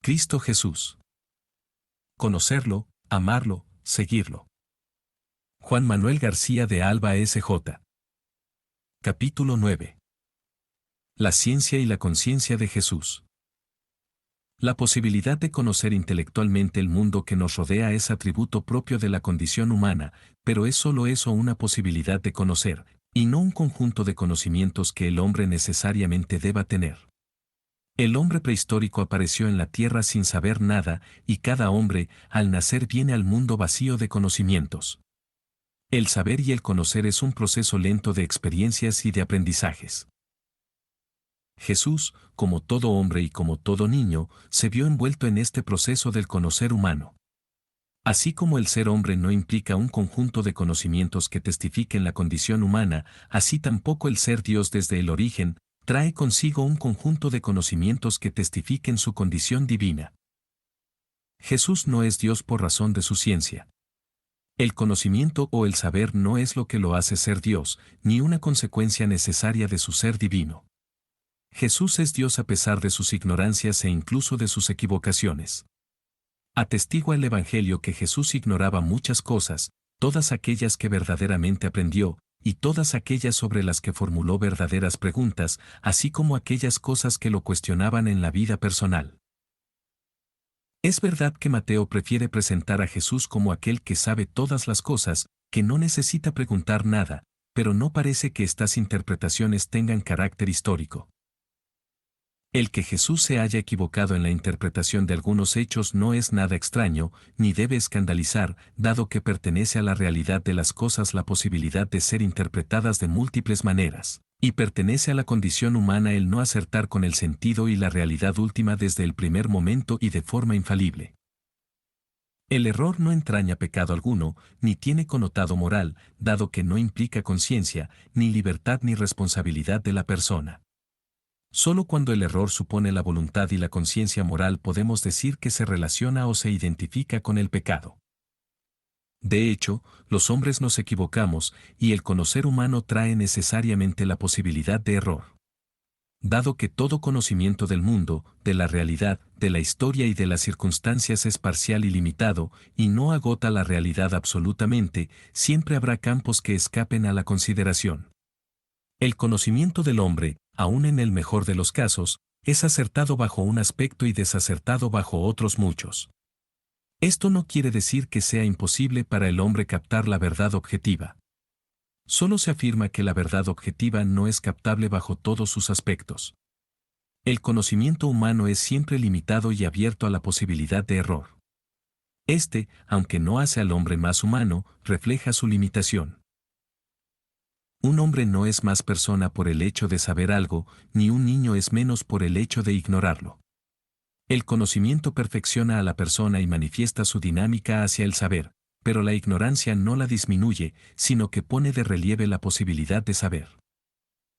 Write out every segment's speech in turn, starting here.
Cristo Jesús. Conocerlo, amarlo, seguirlo. Juan Manuel García de Alba S.J. Capítulo 9. La ciencia y la conciencia de Jesús. La posibilidad de conocer intelectualmente el mundo que nos rodea es atributo propio de la condición humana, pero es solo eso, una posibilidad de conocer, y no un conjunto de conocimientos que el hombre necesariamente deba tener. El hombre prehistórico apareció en la tierra sin saber nada, y cada hombre, al nacer, viene al mundo vacío de conocimientos. El saber y el conocer es un proceso lento de experiencias y de aprendizajes. Jesús, como todo hombre y como todo niño, se vio envuelto en este proceso del conocer humano. Así como el ser hombre no implica un conjunto de conocimientos que testifiquen la condición humana, así tampoco el ser Dios desde el origen trae consigo un conjunto de conocimientos que testifiquen su condición divina. Jesús no es Dios por razón de su ciencia. El conocimiento o el saber no es lo que lo hace ser Dios, ni una consecuencia necesaria de su ser divino. Jesús es Dios a pesar de sus ignorancias e incluso de sus equivocaciones. Atestigua el Evangelio que Jesús ignoraba muchas cosas, todas aquellas que verdaderamente aprendió, y todas aquellas sobre las que formuló verdaderas preguntas, así como aquellas cosas que lo cuestionaban en la vida personal. Es verdad que Mateo prefiere presentar a Jesús como aquel que sabe todas las cosas, que no necesita preguntar nada, pero no parece que estas interpretaciones tengan carácter histórico. El que Jesús se haya equivocado en la interpretación de algunos hechos no es nada extraño, ni debe escandalizar, dado que pertenece a la realidad de las cosas la posibilidad de ser interpretadas de múltiples maneras, y pertenece a la condición humana el no acertar con el sentido y la realidad última desde el primer momento y de forma infalible. El error no entraña pecado alguno, ni tiene connotado moral, dado que no implica conciencia, ni libertad ni responsabilidad de la persona. Solo cuando el error supone la voluntad y la conciencia moral podemos decir que se relaciona o se identifica con el pecado. De hecho, los hombres nos equivocamos, y el conocer humano trae necesariamente la posibilidad de error. Dado que todo conocimiento del mundo, de la realidad, de la historia y de las circunstancias es parcial y limitado, y no agota la realidad absolutamente, siempre habrá campos que escapen a la consideración. El conocimiento del hombre, aun en el mejor de los casos, es acertado bajo un aspecto y desacertado bajo otros muchos. Esto no quiere decir que sea imposible para el hombre captar la verdad objetiva. Solo se afirma que la verdad objetiva no es captable bajo todos sus aspectos. El conocimiento humano es siempre limitado y abierto a la posibilidad de error. Este, aunque no hace al hombre más humano, refleja su limitación. Un hombre no es más persona por el hecho de saber algo, ni un niño es menos por el hecho de ignorarlo. El conocimiento perfecciona a la persona y manifiesta su dinámica hacia el saber, pero la ignorancia no la disminuye, sino que pone de relieve la posibilidad de saber.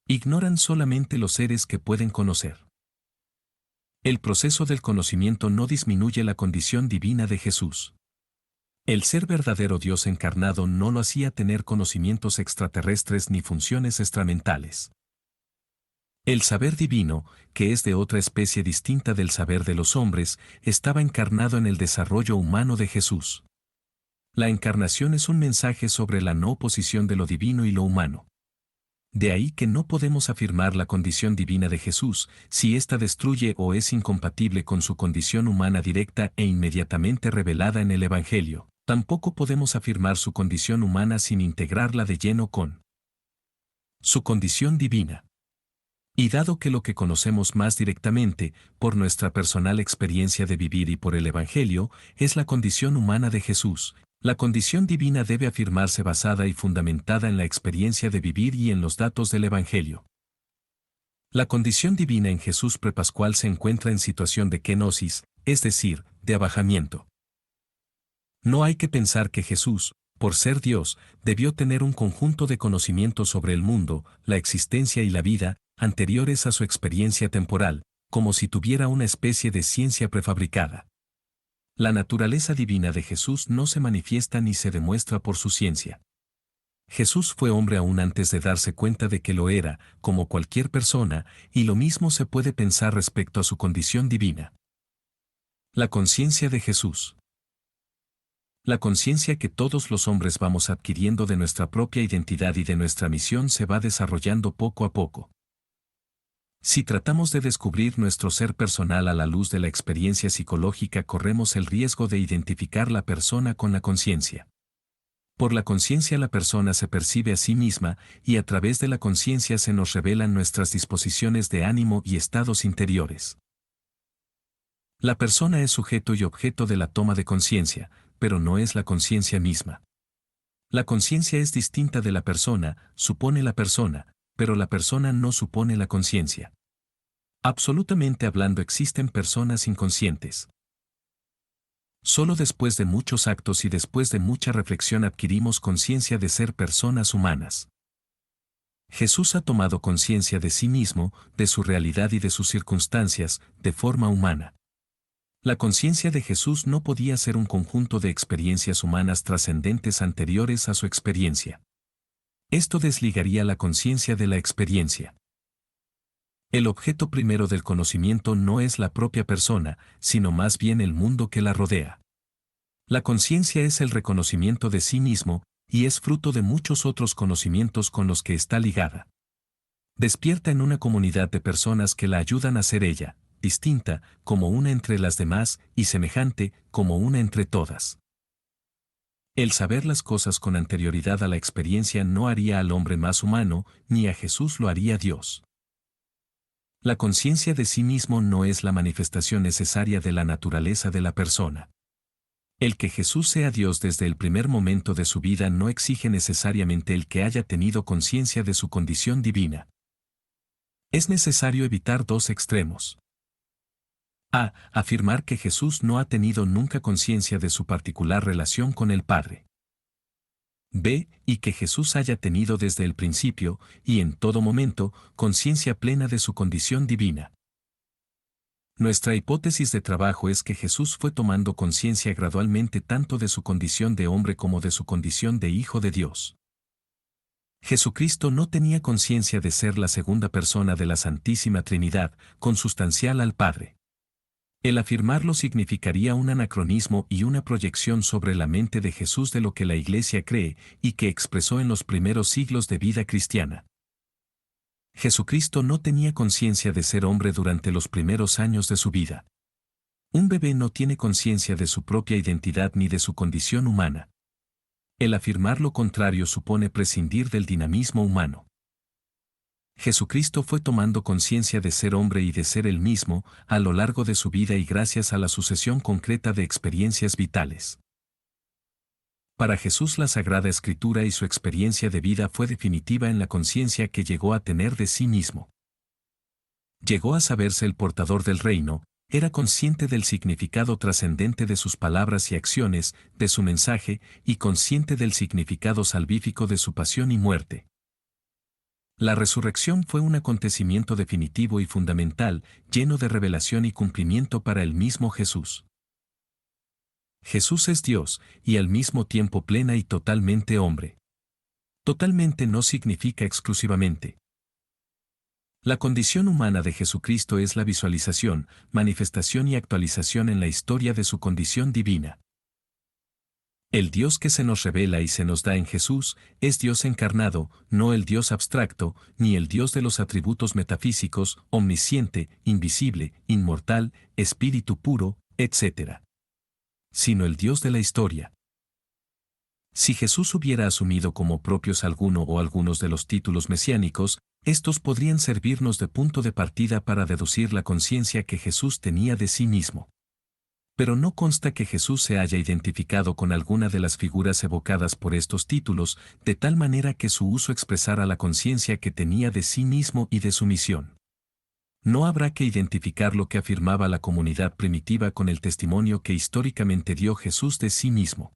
Ignoran solamente los seres que pueden conocer. El proceso del conocimiento no disminuye la condición divina de Jesús. El ser verdadero Dios encarnado no lo hacía tener conocimientos extraterrestres ni funciones extramentales. El saber divino, que es de otra especie distinta del saber de los hombres, estaba encarnado en el desarrollo humano de Jesús. La encarnación es un mensaje sobre la no oposición de lo divino y lo humano. De ahí que no podemos afirmar la condición divina de Jesús, si ésta destruye o es incompatible con su condición humana directa e inmediatamente revelada en el Evangelio. Tampoco podemos afirmar su condición humana sin integrarla de lleno con su condición divina. Y dado que lo que conocemos más directamente, por nuestra personal experiencia de vivir y por el Evangelio, es la condición humana de Jesús, la condición divina debe afirmarse basada y fundamentada en la experiencia de vivir y en los datos del Evangelio. La condición divina en Jesús prepascual se encuentra en situación de kenosis, es decir, de abajamiento. No hay que pensar que Jesús, por ser Dios, debió tener un conjunto de conocimientos sobre el mundo, la existencia y la vida, anteriores a su experiencia temporal, como si tuviera una especie de ciencia prefabricada. La naturaleza divina de Jesús no se manifiesta ni se demuestra por su ciencia. Jesús fue hombre aún antes de darse cuenta de que lo era, como cualquier persona, y lo mismo se puede pensar respecto a su condición divina. La conciencia de Jesús. La conciencia que todos los hombres vamos adquiriendo de nuestra propia identidad y de nuestra misión se va desarrollando poco a poco. Si tratamos de descubrir nuestro ser personal a la luz de la experiencia psicológica, corremos el riesgo de identificar la persona con la conciencia. Por la conciencia la persona se percibe a sí misma y a través de la conciencia se nos revelan nuestras disposiciones de ánimo y estados interiores. La persona es sujeto y objeto de la toma de conciencia, pero no es la conciencia misma. La conciencia es distinta de la persona, supone la persona, pero la persona no supone la conciencia. Absolutamente hablando, existen personas inconscientes. Solo después de muchos actos y después de mucha reflexión adquirimos conciencia de ser personas humanas. Jesús ha tomado conciencia de sí mismo, de su realidad y de sus circunstancias, de forma humana. La conciencia de Jesús no podía ser un conjunto de experiencias humanas trascendentes anteriores a su experiencia. Esto desligaría la conciencia de la experiencia. El objeto primero del conocimiento no es la propia persona, sino más bien el mundo que la rodea. La conciencia es el reconocimiento de sí mismo, y es fruto de muchos otros conocimientos con los que está ligada. Despierta en una comunidad de personas que la ayudan a ser ella, distinta, como una entre las demás, y semejante, como una entre todas. El saber las cosas con anterioridad a la experiencia no haría al hombre más humano, ni a Jesús lo haría Dios. La conciencia de sí mismo no es la manifestación necesaria de la naturaleza de la persona. El que Jesús sea Dios desde el primer momento de su vida no exige necesariamente el que haya tenido conciencia de su condición divina. Es necesario evitar dos extremos. A. Afirmar que Jesús no ha tenido nunca conciencia de su particular relación con el Padre. B. Y que Jesús haya tenido desde el principio, y en todo momento, conciencia plena de su condición divina. Nuestra hipótesis de trabajo es que Jesús fue tomando conciencia gradualmente tanto de su condición de hombre como de su condición de Hijo de Dios. Jesucristo no tenía conciencia de ser la segunda persona de la Santísima Trinidad, consustancial al Padre. El afirmarlo significaría un anacronismo y una proyección sobre la mente de Jesús de lo que la Iglesia cree y que expresó en los primeros siglos de vida cristiana. Jesucristo no tenía conciencia de ser hombre durante los primeros años de su vida. Un bebé no tiene conciencia de su propia identidad ni de su condición humana. El afirmar lo contrario supone prescindir del dinamismo humano. Jesucristo fue tomando conciencia de ser hombre y de ser él mismo a lo largo de su vida y gracias a la sucesión concreta de experiencias vitales. Para Jesús la Sagrada Escritura y su experiencia de vida fue definitiva en la conciencia que llegó a tener de sí mismo. Llegó a saberse el portador del reino, era consciente del significado trascendente de sus palabras y acciones, de su mensaje, y consciente del significado salvífico de su pasión y muerte. La resurrección fue un acontecimiento definitivo y fundamental, lleno de revelación y cumplimiento para el mismo Jesús. Jesús es Dios, y al mismo tiempo plena y totalmente hombre. Totalmente no significa exclusivamente. La condición humana de Jesucristo es la visualización, manifestación y actualización en la historia de su condición divina. El Dios que se nos revela y se nos da en Jesús es Dios encarnado, no el Dios abstracto, ni el Dios de los atributos metafísicos, omnisciente, invisible, inmortal, espíritu puro, etc. Sino el Dios de la historia. Si Jesús hubiera asumido como propios alguno o algunos de los títulos mesiánicos, estos podrían servirnos de punto de partida para deducir la conciencia que Jesús tenía de sí mismo. Pero no consta que Jesús se haya identificado con alguna de las figuras evocadas por estos títulos, de tal manera que su uso expresara la conciencia que tenía de sí mismo y de su misión. No habrá que identificar lo que afirmaba la comunidad primitiva con el testimonio que históricamente dio Jesús de sí mismo.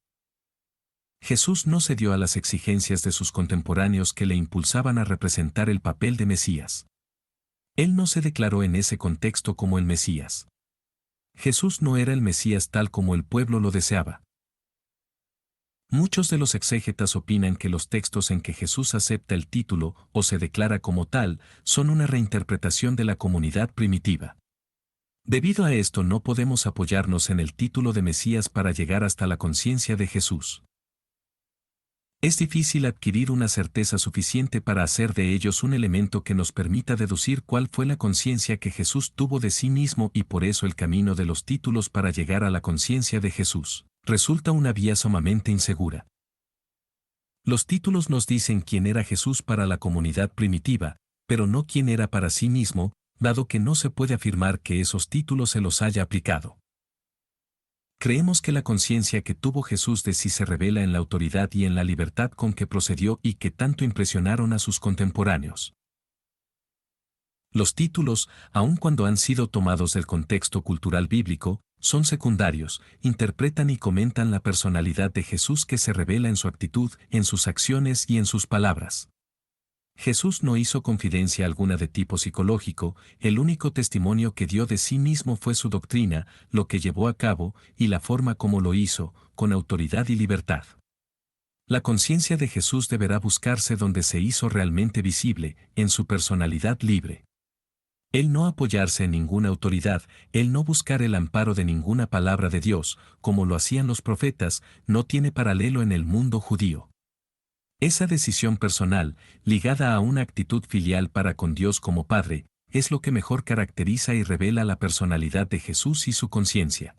Jesús no cedió a las exigencias de sus contemporáneos que le impulsaban a representar el papel de Mesías. Él no se declaró en ese contexto como el Mesías. Jesús no era el Mesías tal como el pueblo lo deseaba. Muchos de los exégetas opinan que los textos en que Jesús acepta el título o se declara como tal son una reinterpretación de la comunidad primitiva. Debido a esto no podemos apoyarnos en el título de Mesías para llegar hasta la conciencia de Jesús. Es difícil adquirir una certeza suficiente para hacer de ellos un elemento que nos permita deducir cuál fue la conciencia que Jesús tuvo de sí mismo, y por eso el camino de los títulos para llegar a la conciencia de Jesús resulta una vía sumamente insegura. Los títulos nos dicen quién era Jesús para la comunidad primitiva, pero no quién era para sí mismo, dado que no se puede afirmar que esos títulos se los haya aplicado. Creemos que la conciencia que tuvo Jesús de sí se revela en la autoridad y en la libertad con que procedió y que tanto impresionaron a sus contemporáneos. Los títulos, aun cuando han sido tomados del contexto cultural bíblico, son secundarios, interpretan y comentan la personalidad de Jesús que se revela en su actitud, en sus acciones y en sus palabras. Jesús no hizo confidencia alguna de tipo psicológico, el único testimonio que dio de sí mismo fue su doctrina, lo que llevó a cabo, y la forma como lo hizo, con autoridad y libertad. La conciencia de Jesús deberá buscarse donde se hizo realmente visible, en su personalidad libre. El no apoyarse en ninguna autoridad, el no buscar el amparo de ninguna palabra de Dios, como lo hacían los profetas, no tiene paralelo en el mundo judío. Esa decisión personal, ligada a una actitud filial para con Dios como Padre, es lo que mejor caracteriza y revela la personalidad de Jesús y su conciencia.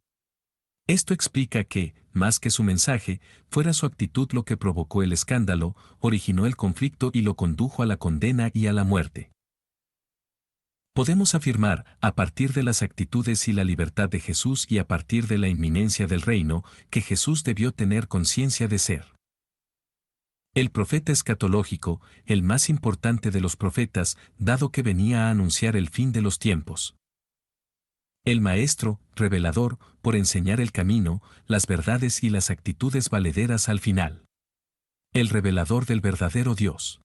Esto explica que, más que su mensaje, fuera su actitud lo que provocó el escándalo, originó el conflicto y lo condujo a la condena y a la muerte. Podemos afirmar, a partir de las actitudes y la libertad de Jesús y a partir de la inminencia del reino, que Jesús debió tener conciencia de ser el profeta escatológico, el más importante de los profetas, dado que venía a anunciar el fin de los tiempos. El maestro, revelador, por enseñar el camino, las verdades y las actitudes valederas al final. El revelador del verdadero Dios.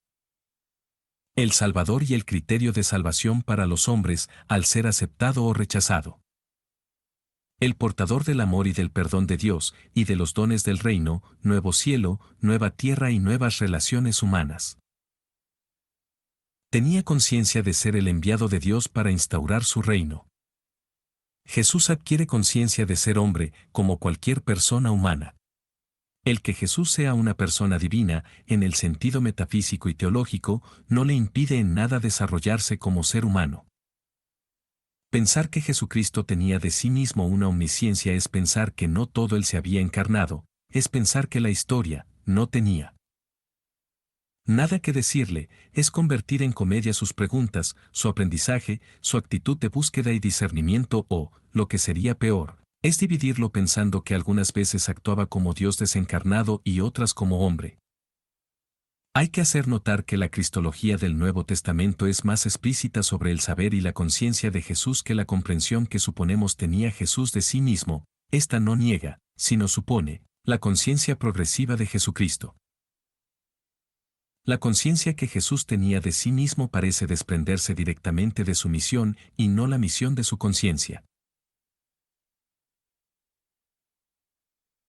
El Salvador y el criterio de salvación para los hombres, al ser aceptado o rechazado. El portador del amor y del perdón de Dios, y de los dones del reino, nuevo cielo, nueva tierra y nuevas relaciones humanas. Tenía conciencia de ser el enviado de Dios para instaurar su reino. Jesús adquiere conciencia de ser hombre, como cualquier persona humana. El que Jesús sea una persona divina, en el sentido metafísico y teológico, no le impide en nada desarrollarse como ser humano. Pensar que Jesucristo tenía de sí mismo una omnisciencia es pensar que no todo él se había encarnado, es pensar que la historia no tenía nada que decirle, es convertir en comedia sus preguntas, su aprendizaje, su actitud de búsqueda y discernimiento o, lo que sería peor, es dividirlo pensando que algunas veces actuaba como Dios desencarnado y otras como hombre. Hay que hacer notar que la cristología del Nuevo Testamento es más explícita sobre el saber y la conciencia de Jesús que la comprensión que suponemos tenía Jesús de sí mismo. Esta no niega, sino supone, la conciencia progresiva de Jesucristo. La conciencia que Jesús tenía de sí mismo parece desprenderse directamente de su misión y no la misión de su conciencia.